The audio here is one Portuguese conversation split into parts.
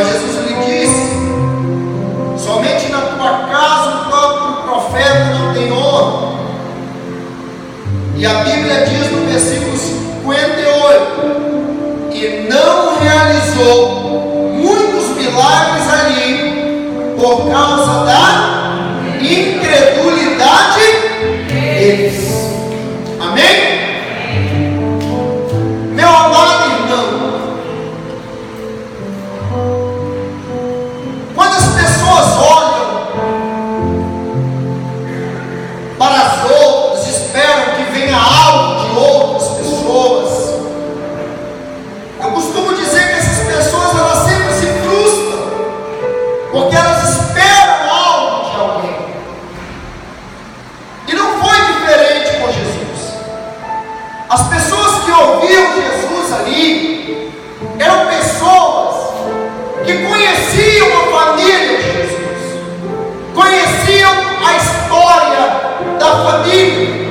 Mas Jesus lhe disse: somente na tua casa o próprio profeta não tem honra. E a Bíblia diz no versículo 58: e não realizou muitos milagres ali por causa da incredulidade deles. Amém? Meu amado irmão, quando as pessoas olham para as outras, esperam que venha algo de outras pessoas, eu costumo dizer que essas pessoas, elas sempre se frustram, porque elas esperam algo de alguém. E não foi diferente com Jesus. As pessoas que ouviam Jesus ali eram pessoas que conheciam a família de Jesus, conheciam a história da família,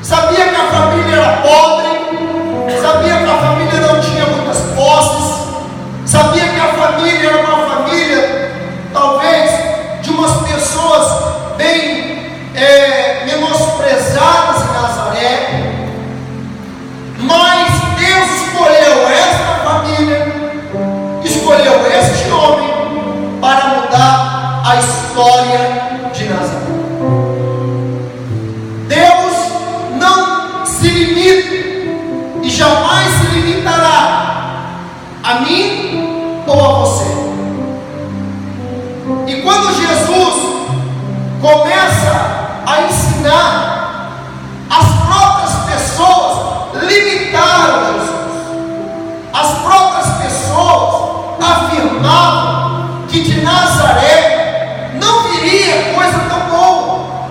sabia que a família era pobre, sabia que a família não tinha muitas posses, sabia que a família era uma família, talvez, de umas pessoas bem menosprezadas em Nazaré. Mas Deus escolheu esta família, escolheu este homem para mudar a história de Nazaré. Deus não se limita e jamais se limitará a mim ou a você. E quando Jesus começa a ensinar, as próprias pessoas limitaram Jesus. As próprias pessoas afirmavam que de Nazaré não viria coisa tão boa,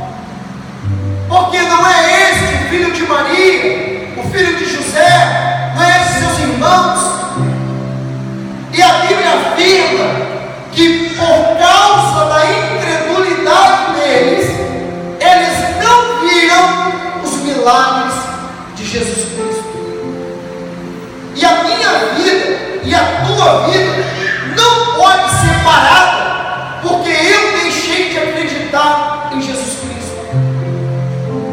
porque não é este o filho de Maria, o filho de José, não é esse seus irmãos. E a Bíblia afirma que por causa da incredulidade deles, eles não viram os milagres de Jesus Cristo. E a minha vida e a tua vida não pode ser parada porque eu deixei de acreditar em Jesus Cristo.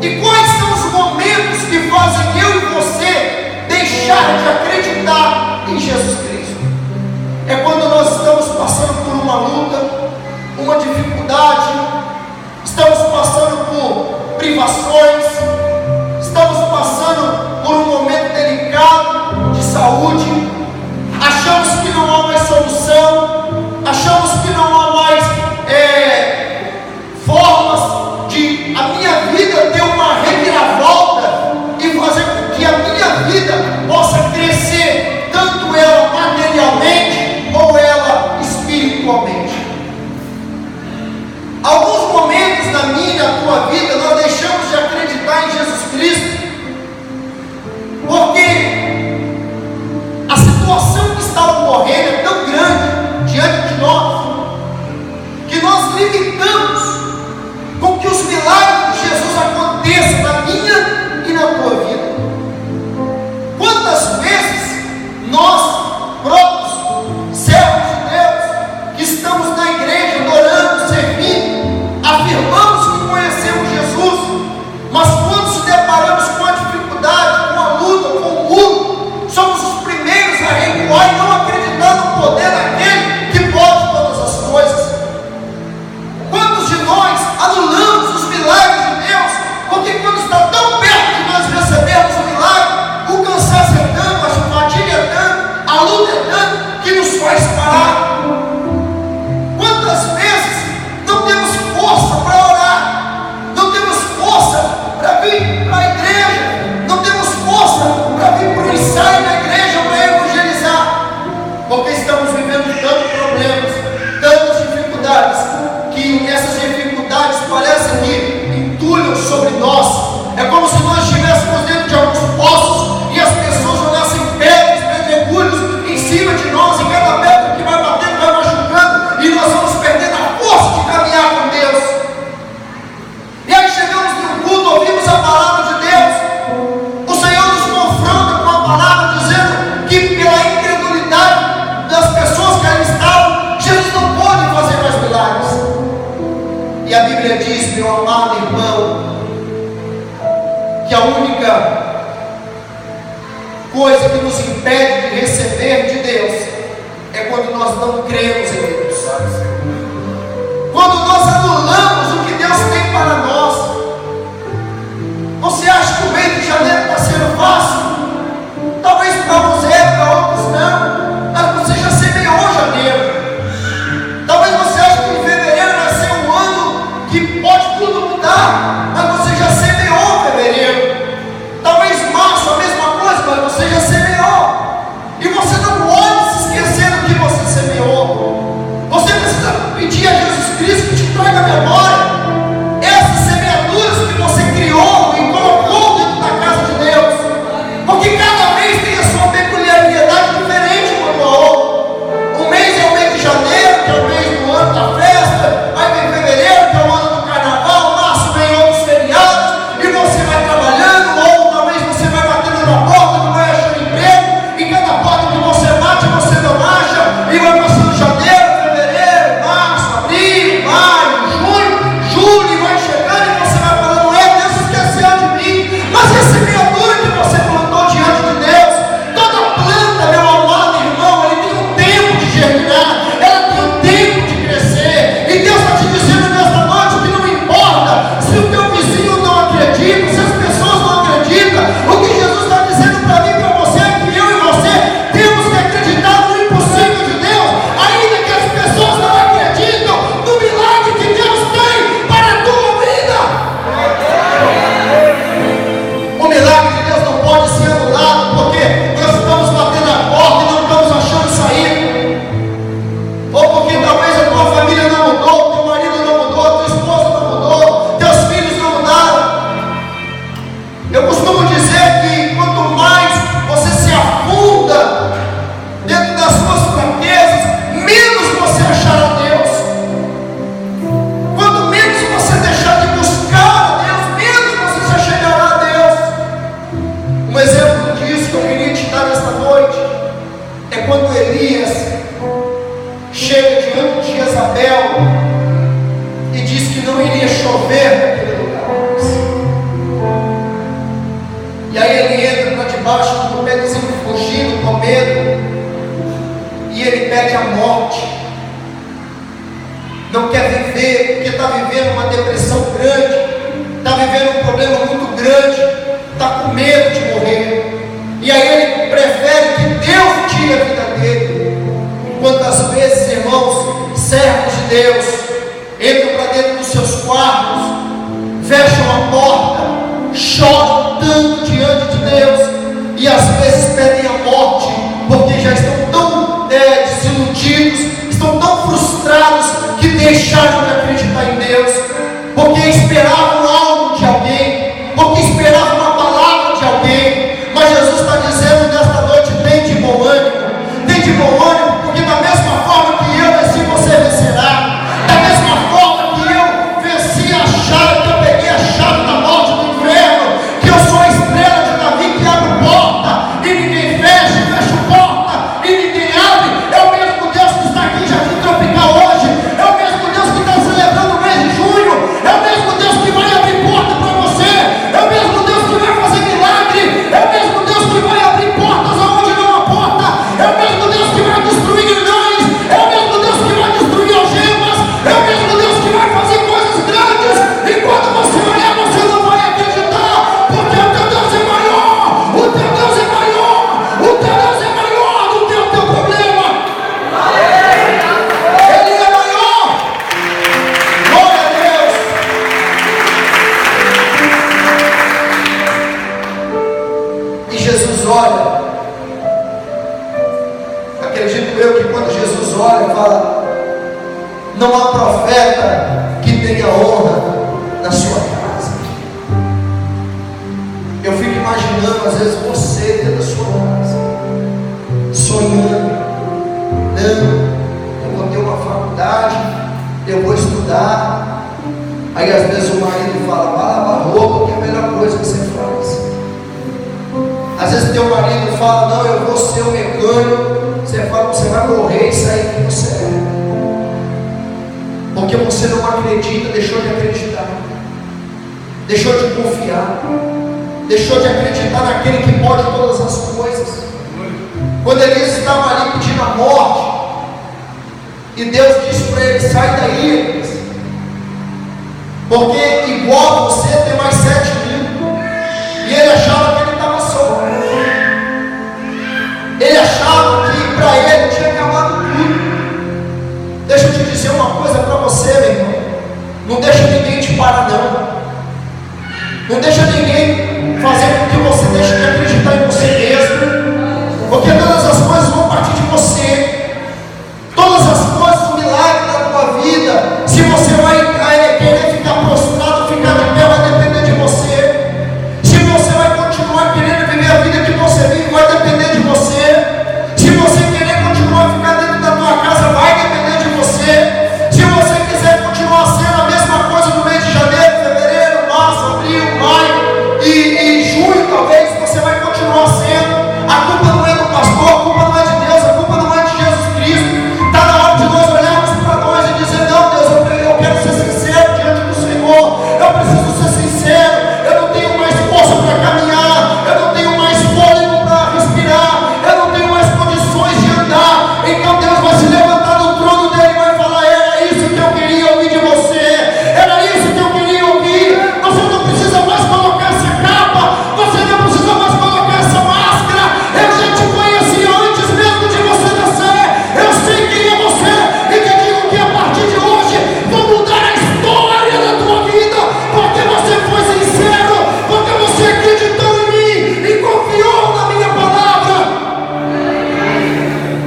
E quais são os momentos que fazem eu e você deixar de acreditar em Jesus Cristo? É quando nós estamos passando por uma luta, uma dificuldade, estamos passando por privações, estamos passando por um momento delicado de saúde, achamos que não há mais solução. Bíblia diz, meu amado irmão, que a única coisa que nos impede de receber de Deus é quando nós não cremos em Deus. Quando nós anulamos o que Deus tem para nós. Você acha que o mês de janeiro está sendo fácil? Talvez para você, para outros não. Mas você já semeou janeiro. Talvez você ache que em fevereiro vai ser um ano que pode tudo mudar, mas você já semeou fevereiro. Talvez março a mesma coisa, mas você já semeou. E você não pode se esquecer do que você semeou. Você precisa pedir a Jesus Cristo que te traga a memória essas semeaduras que você criou e colocou dentro da casa de Deus. Porque cada mês tem a sua peculiaridade diferente um ao outro. Um mês é o mês de janeiro, que é o mês do ano da festa. Aí vem fevereiro, que é o ano do carnaval. Março vem outros feriados. E você vai trabalhando, ou talvez você vai batendo na porta, não vai achando emprego. E cada porta que você bate, você não acha. E vai passando janeiro, fevereiro, março, abril, maio, junho, julho, e vai chegando e você vai falando: Deus esqueceu de mim. Mas a semeadura que você plantou diante de Deus, toda planta, meu amado irmão, ele tem um tempo de germinar, ela tem um tempo de crescer. E Deus está te dizendo nesta noite que não importa se o teu vizinho não acredita, se as pessoas não acreditam. O que Jesus está dizendo para mim e para você é que eu e você temos que acreditar no impossível de Deus, ainda que as pessoas não acreditam no milagre que Deus tem para a tua vida. O milagre de Deus não pode ser anulado porque nós estamos batendo a porta e não estamos achando saída. Ou porque talvez a tua família não mudou, teu marido não mudou, tua esposa não mudou, teus filhos não mudaram. Eu costumo dizer que quanto mais você se afunda dentro das suas fraquezas, menos você achará Deus. Quanto menos você deixar de buscar a Deus, menos você se achegará a Deus. Um exemplo disso que eu queria te dar nesta noite é quando Elias chega diante de Jezabel e diz que não iria chover naquele lugar. E aí ele entra para debaixo do pedazinho, fugindo com medo, e ele pede a morte. Não quer viver, porque está vivendo uma depressão grande, está vivendo um problema muito grande, está com medo de morrer. E aí ele prefere que Deus tire a vida dele. Quantas vezes, irmãos, servos de Deus entram para dentro dos seus quartos, fecham a porta, choram tanto diante de Deus, e às vezes pedem a morte, porque já estão tão desiludidos, estão tão frustrados, que deixaram de acreditar em Deus, porque esperavam algo de alguém, porque esperavam uma palavra de alguém. Mas Jesus está dizendo nesta noite: tem de bom ânimo, porque da mesma forma que eu venci, você vencerá. Da mesma forma que eu venci a chave, que eu peguei a chave da morte do inferno, que eu sou a estrela de Davi que abre porta e ninguém fecha porta e ninguém abre. É o mesmo Deus que está aqui em Jardim Tropical hoje, é o mesmo Deus que está celebrando o mês de junho, é o mesmo Deus que vai abrir porta para você, é o mesmo Deus que vai fazer milagre, é o mesmo Deus que vai abrir portas aonde não há porta, é o mesmo Deus que vai destruir grilhões, é o mesmo Deus que vai destruir algemas, é o mesmo Deus que vai fazer coisas grandes. Enquanto você olhar, você não vai acreditar, porque o teu Deus é maior, o teu Deus é maior, o teu Deus é maior do que o teu problema. Ele é maior. Glória a Deus. E Jesus olha. Acredito eu que quando Jesus olha, fala: não há profeta que tenha honra na sua casa. Eu fico imaginando, às vezes, você dentro da sua casa, sonhando: não, eu vou ter uma faculdade, eu vou estudar. Aí às vezes o marido fala: vai lavar roupa, que é a melhor coisa que você faz. Às vezes teu marido fala: não, eu vou ser o mecânico. Você fala: você vai morrer e sair que você é, porque você não acredita, deixou de acreditar deixou de confiar, deixou de acreditar naquele que pode todas as coisas. Quando Elias estava ali pedindo a morte, e Deus disse para ele: sai daí, Elias, porque igual a você tem mais 7.000. E ele achava que ele estava só. Ele achava que para ele tinha acabado tudo. Deixa eu te dizer uma coisa para você, meu irmão: não deixa ninguém te parar, não deixa ninguém fazer com que você deixe de acreditar em você mesmo, porque todas as coisas vão partir de você. Todas as coisas, o milagre da tua vida, se você vai querer ficar prostrado, ficar de pé, vai depender de você. Se você vai continuar querendo viver a vida que você vive, vai depender de você. Se você querer continuar a ficar dentro da tua casa, vai depender de você. Se você quiser continuar sendo a mesma coisa no mês de janeiro, fevereiro, março, abril, maio e junho, talvez, você vai continuar sendo. A culpa não é do pastor, a culpa não é de Deus, a culpa não é de Jesus Cristo. Está na hora de nós olharmos para nós e dizer: não, Deus, eu quero ser sincero diante do Senhor. Eu preciso ser sincero. Eu não tenho mais força para caminhar, eu não tenho mais fôlego para respirar, eu não tenho mais condições de andar. Então Deus vai se levantar do trono dele e vai falar: era isso que eu queria ouvir de você, era isso que eu queria ouvir. Você não precisa mais colocar essa capa, você não precisa mais colocar essa máscara. Eu já te conheci antes mesmo de você nascer. Eu sei quem é você e te digo que a partir de hoje vou mudar a história da tua vida, porque você foi sincero, porque você acreditou em mim e confiou na minha palavra.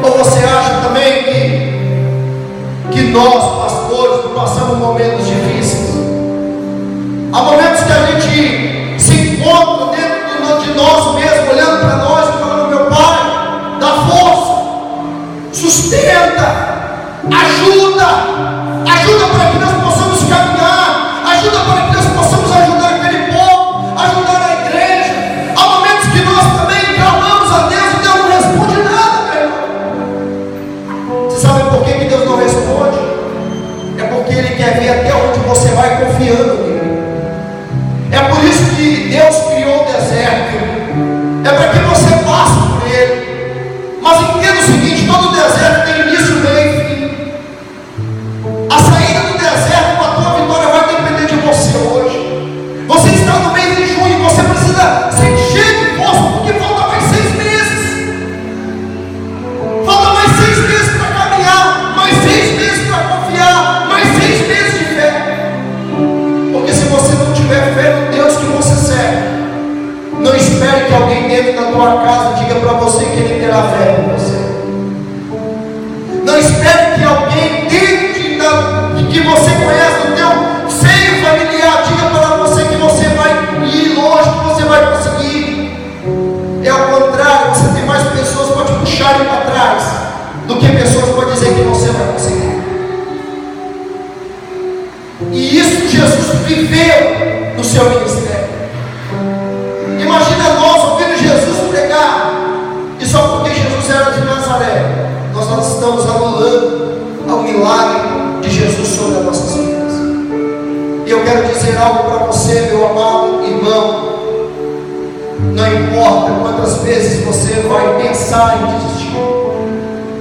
Ou você acha também que nós, pastores, passamos momentos difíceis? Há momentos que a gente se encontra dentro de nós mesmos, olhando para nós e falando: meu Pai, dá força, sustenta, ajuda para que nós possamos caminhar, ajuda para que nós possamos ajudar aquele povo, ajudar a igreja. Há momentos que nós também clamamos a Deus e Deus não responde nada, meu irmão. Você sabe por que Deus não responde? É porque Ele quer ver até onde você vai confiando nele. É por isso que Deus criou o deserto, é para que você passe por ele. Mas entenda o seguinte: todo deserto tem início, meio e fim. A saída do deserto para a tua vitória vai depender de você hoje. Você está no mês de junho, você precisa ser cheio de força, porque falta mais 6 meses. Falta mais 6 meses para caminhar, mais 6 meses para confiar, mais 6 meses de fé. Porque se você não tiver fé no Deus que você serve, não espere que alguém dentro da tua casa diga para você que ele terá fé por você. Não espere que alguém dentro que você conhece no teu seio familiar diga para você que você vai ir longe, que você vai conseguir. É ao contrário, você tem mais pessoas para te puxarem para trás do que pessoas para dizer que você vai conseguir. E isso Jesus viveu no seu ministério. Imagina nós ouvindo Jesus pregar, e só porque Jesus era de Nazaré, nós estamos anulando ao milagre de Jesus sobre as nossas vidas. E eu quero dizer algo para você, meu amado irmão: não importa quantas vezes você vai pensar em desistir,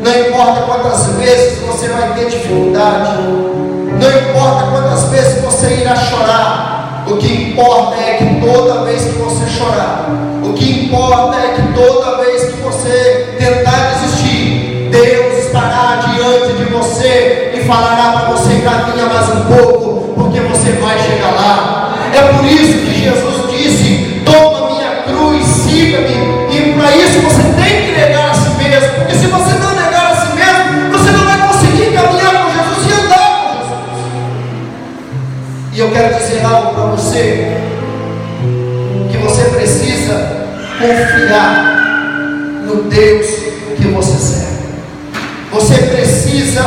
não importa quantas vezes você vai ter dificuldade, não importa quantas vezes você irá chorar. O que importa é que toda vez que você chorar, o que importa é que toda vez que você tentar desistir, Deus estará diante de você e falará para você: caminha mais um pouco, porque você vai chegar lá. É por isso que Jesus disse: toma minha cruz, siga-me. E para isso você tem que negar a si mesmo, porque se você não negar a si mesmo, você não vai conseguir caminhar com Jesus e andar com Jesus. E eu quero dizer algo para você: que você precisa confiar no Deus que você serve. Você precisa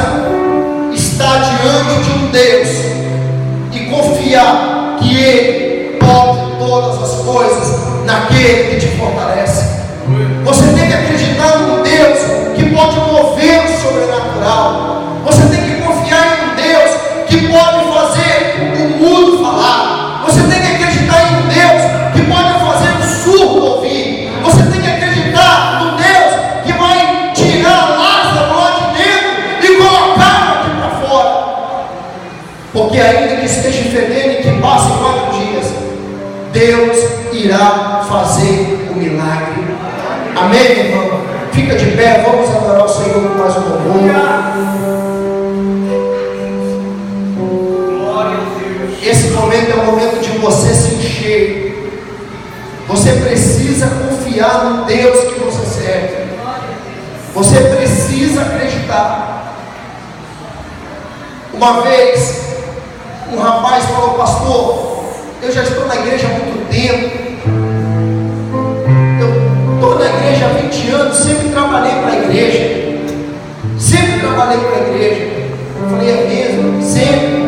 estar diante de um Deus e confiar que Ele pode todas as coisas naquele que te fortalece. Você tem que acreditar num Deus que pode mover o sobrenatural. Você tem que confiar em um Deus que pode fazer o mundo falar. Você tem que acreditar Porque ainda que esteja fedendo e que passe 4 dias, Deus irá fazer o milagre. Amém, irmão? Fica de pé, vamos adorar o Senhor com mais um louvor. Esse momento é o momento de você se encher. Você precisa confiar no Deus que você serve. Você precisa acreditar. Uma vez, um rapaz falou: pastor, eu já estou na igreja há muito tempo. Eu estou na igreja há 20 anos, sempre trabalhei para a igreja. Sempre trabalhei para a igreja. Eu falei: é mesmo? Sempre.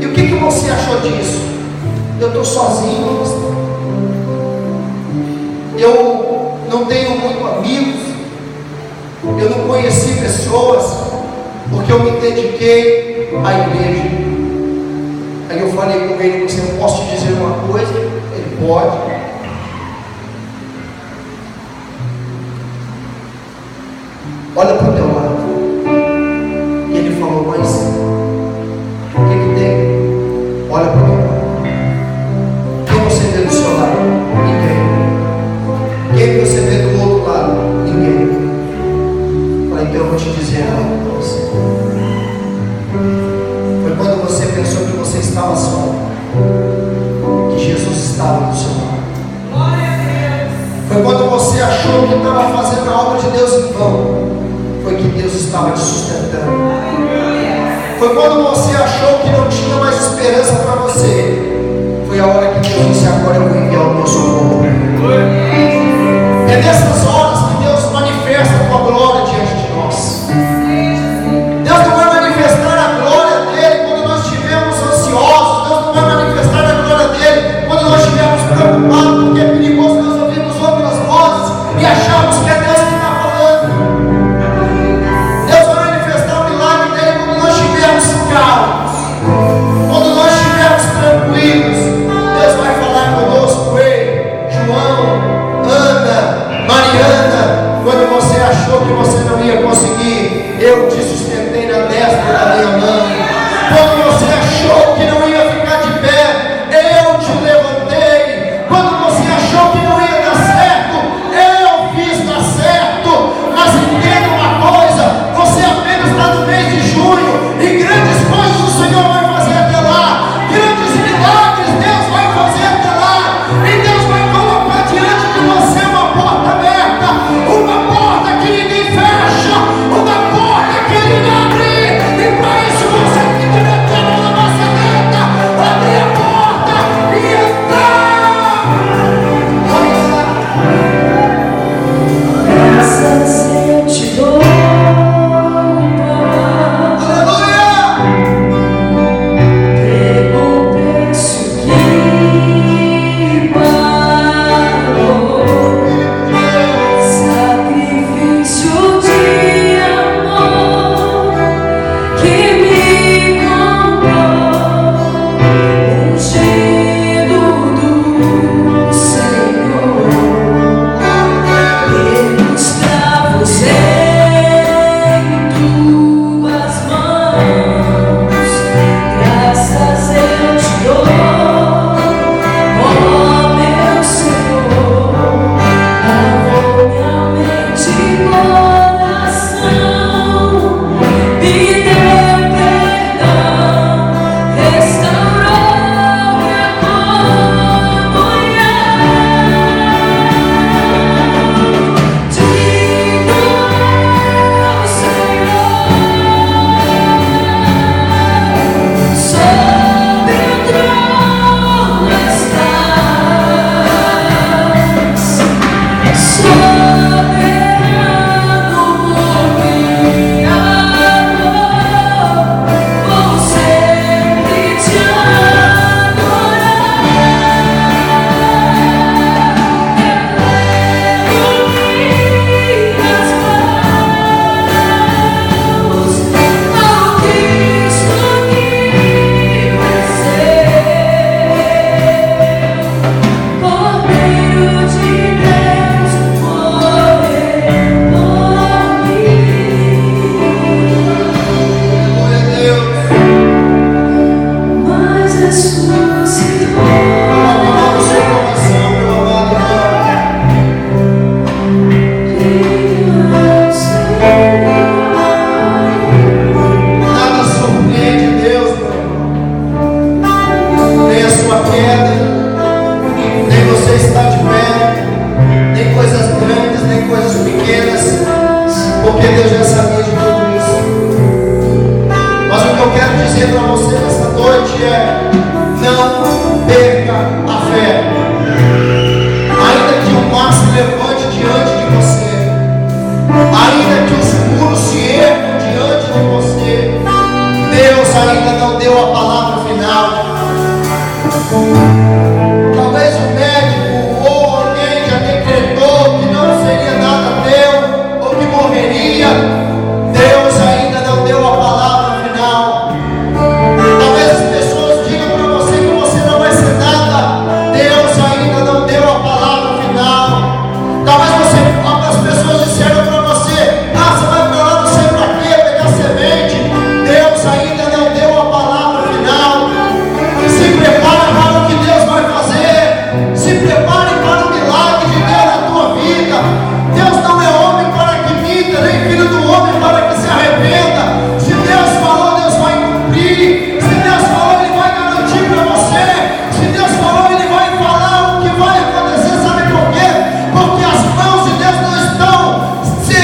E o que você achou disso? Eu estou sozinho. Eu não tenho muitos amigos. Eu não conheci pessoas, porque eu me dediquei à igreja. Aí eu falei com ele: você não posso te dizer uma coisa? Ele: pode. Olha para o teu lado. E ele falou: mas o que tem? Olha para o teu lado. Quem você vê do seu lado? Ninguém. Quem você vê do outro lado? Ninguém. Então eu vou te dizer algo para você. Foi quando você pensou que você estava só, que Jesus estava do seu lado. Foi quando você achou que estava fazendo a obra de Deus em vão, foi que Deus estava te sustentando. Foi quando você achou que não tinha mais esperança para você, foi a hora que Deus disse: agora eu vou enviar o meu socorro. É nessas horas que Deus manifesta a tua glória diante de nós. Deus não vai manifestar a glória dele quando nós estivermos ansiosos. Deus não vai manifestar a glória dele quando nós estivermos preocupados, porque é perigoso nós ouvirmos outras vozes e acharmos que é Deus que está falando. Deus vai manifestar o milagre dele quando nós estivermos calmos, quando nós estivermos tranquilos. Deus vai falar conosco: ei, João, Ana, Mariana, quando você achou que você não ia conseguir, eu te sustentei na destra da minha mão. Quando você achou que não ia ficar de pé, eu te levantei. Quando você achou que não ia dar certo, eu fiz dar certo. Mas entenda uma coisa: você apenas está no mês de junho, e grandes coisas o Senhor vai fazer até lá. Grandes milagres Deus vai fazer até lá. E Deus vai colocar diante de você uma porta aberta, uma porta que ninguém fecha, uma porta que Ele abre. E ainda não deu a palavra final. Talvez o médico ou alguém já decretou que não seria nada teu, ou que morreria. Deus ainda não deu a palavra final. Talvez as pessoas digam para você que você não vai ser nada. Deus ainda não deu a palavra final. Talvez as pessoas disseram para você: ah, você vai para lá, não sei para quê, pegar semente. Deus ainda não deu a palavra final. Se prepare para o que Deus vai fazer. Se prepare para o milagre de Deus na tua vida. Deus não é homem para que minta, nem filho do homem para que se arrependa. Se Deus falou, Deus vai cumprir. Se Deus falou, Ele vai garantir para você. Se Deus falou, Ele vai falar o que vai acontecer. Sabe por quê? Porque as mãos de Deus não estão se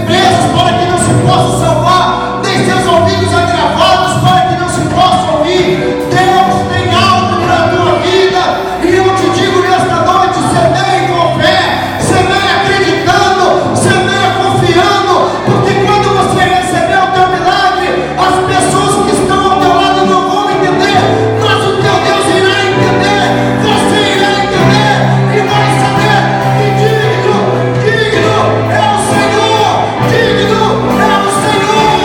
presas para que não se possa salvar, nem seus ouvidos agravados para que não se possa ouvir. Deus tem algo para a tua vida, e eu te digo nesta noite: semeie com fé, semeie acreditando, semeie confiando, porque quando você receber o teu milagre, as pessoas que estão ao teu lado não vão entender, mas o teu Deus irá entender, você irá entender e vai saber que digno é o Senhor, digno é o Senhor.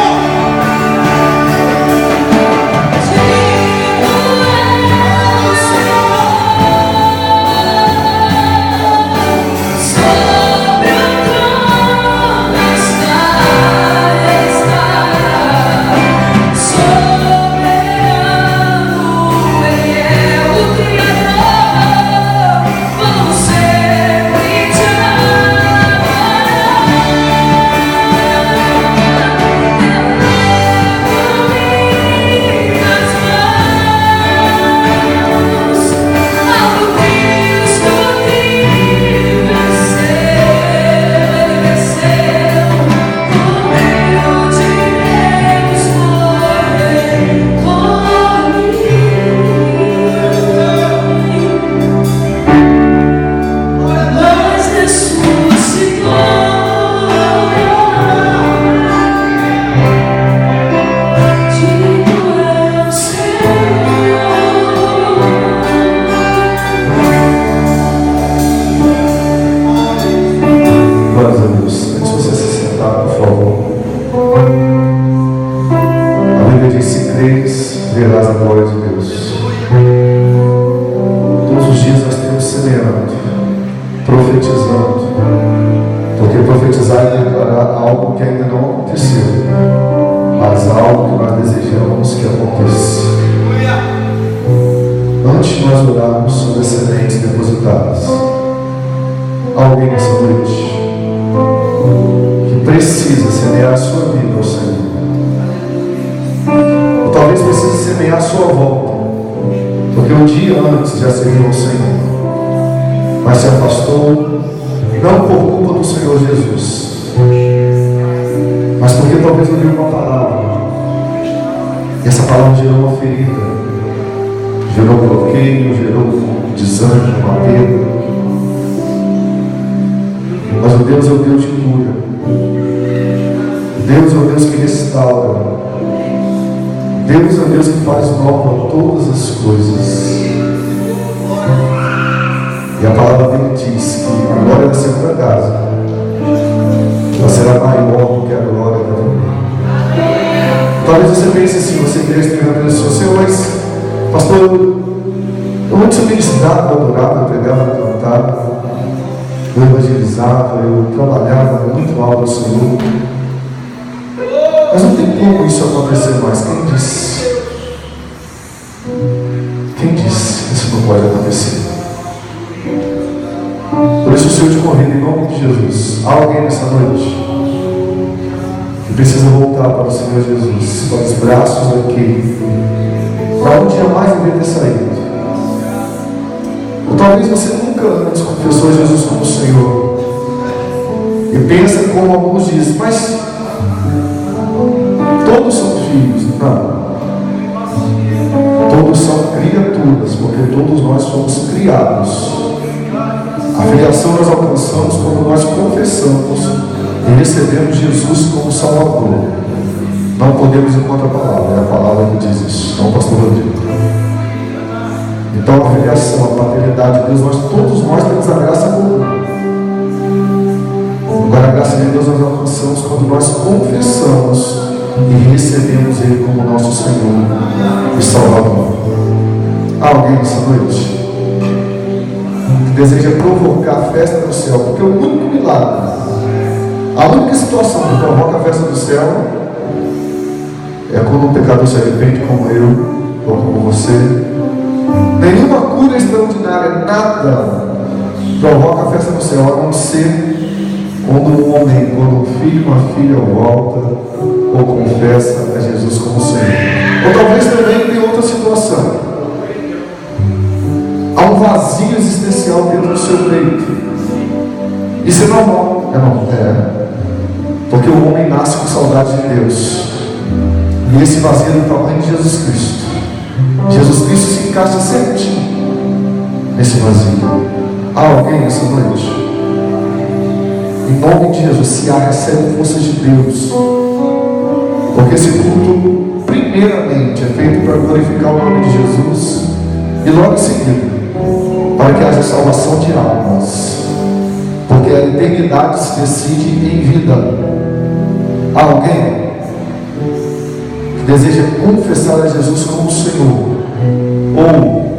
Glórias a Deus. Antes de você se sentar, por favor. A Bíblia diz: se creres, verás a glória de Deus. Todos os dias nós temos semeando, profetizando, porque profetizar é declarar algo que ainda não aconteceu, mas algo que nós desejamos que aconteça. Antes de nós orarmos sobre as sementes depositadas, alguém nessa noite que precisa semear a sua vida ao Senhor, ou talvez precise semear a sua volta, porque um dia antes já serviu ao Senhor, mas se afastou, não por culpa do Senhor Jesus, mas porque talvez ouviu uma palavra, e essa palavra gerou uma ferida, gerou um bloqueio, gerou um desânimo, uma perda. Mas o Deus é o Deus que cura. Deus é o Deus que restaura. Deus é o Deus que faz nova todas as coisas. E a palavra dele diz que a glória da segunda casa ela será maior do que a glória da primeira. Talvez você pense assim, você queira escrever para o Senhor, mas pastor, eu antes eu ministrava, eu adorava, eu pregava, eu cantava, eu evangelizava, eu trabalhava muito alto ao Senhor, mas não tem como isso acontecer mais. Quem disse? Quem disse que isso não pode acontecer? Por isso o Senhor te convida em nome de Jesus. Há alguém nessa noite que precisa voltar para o Senhor Jesus, para os braços aqui, para onde jamais devia ter saído. Ou talvez você nunca antes confessou Jesus como Senhor e pensa como alguns dizem, mas todos são filhos. Não, todos são criaturas, porque todos nós somos criados. A filiação nós alcançamos quando nós confessamos e recebemos Jesus como Salvador. Não podemos ir contra a palavra, é a palavra que diz isso, não o pastor Rodrigo. Então a filiação, a paternidade de Deus, todos nós temos a graça comum. Agora a graça de Deus nós alcançamos quando nós confessamos e recebemos Ele como nosso Senhor e Salvador. Há alguém nessa noite que deseja provocar a festa no céu? Porque o único milagre, a única situação que provoca a festa do céu é quando um pecador se arrepende, como eu ou como você. Nenhuma cura extraordinária, nada provoca a festa do céu, a não ser quando um homem, quando um filho, uma filha volta ou confessa a Jesus como Senhor. Ou talvez também tem outra situação. Há um vazio existencial dentro do seu peito. Isso é normal. Porque o homem nasce com saudade de Deus. E esse vazio é do tamanho de Jesus Cristo. Jesus Cristo se encaixa certinho nesse vazio. Há alguém nessa noite? Em nome de Jesus, se há, recebe força de Deus. Porque esse culto, primeiramente, é feito para glorificar o nome de Jesus. E logo em seguida, para que haja salvação de almas. Porque a eternidade se decide em vida. Há alguém que deseja confessar a Jesus como Senhor, ou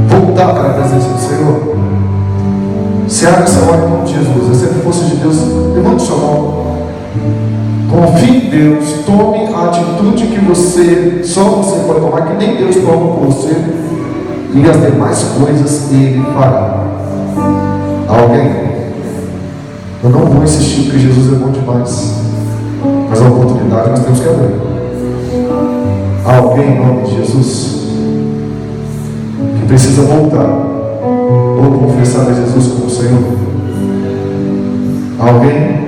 voltar para a presença do Senhor? Se abre essa hora em nome de Jesus, recebe força de Deus, levante o seu mão. Confie em Deus, tome a atitude que só você pode tomar, que nem Deus toma por você, e as demais coisas Ele fará. Alguém? Eu não vou insistir, porque Jesus é bom demais, mas a oportunidade nós temos que abrir. Alguém em nome de Jesus que precisa voltar ou confessar a Jesus como Senhor? Alguém?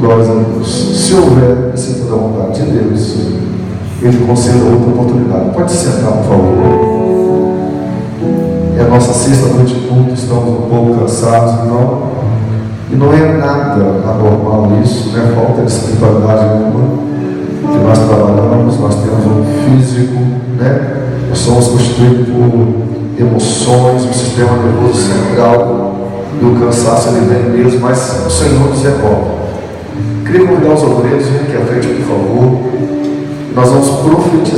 Glórias a Deus. Se houver, sinta da vontade de Deus, Ele conceda outra oportunidade. Pode sentar, por favor. É a nossa sexta noite de culto, estamos um pouco cansados, então, e não é nada anormal isso, não é falta de espiritualidade nenhuma. Que nós trabalhamos, nós temos um físico, né? Nós somos constituídos por emoções, o sistema nervoso central, e o cansaço ele vem mesmo, mas o Senhor nos recorda. Queria convidar os obreiros, vem aqui à frente, por favor. Nós vamos profetizar.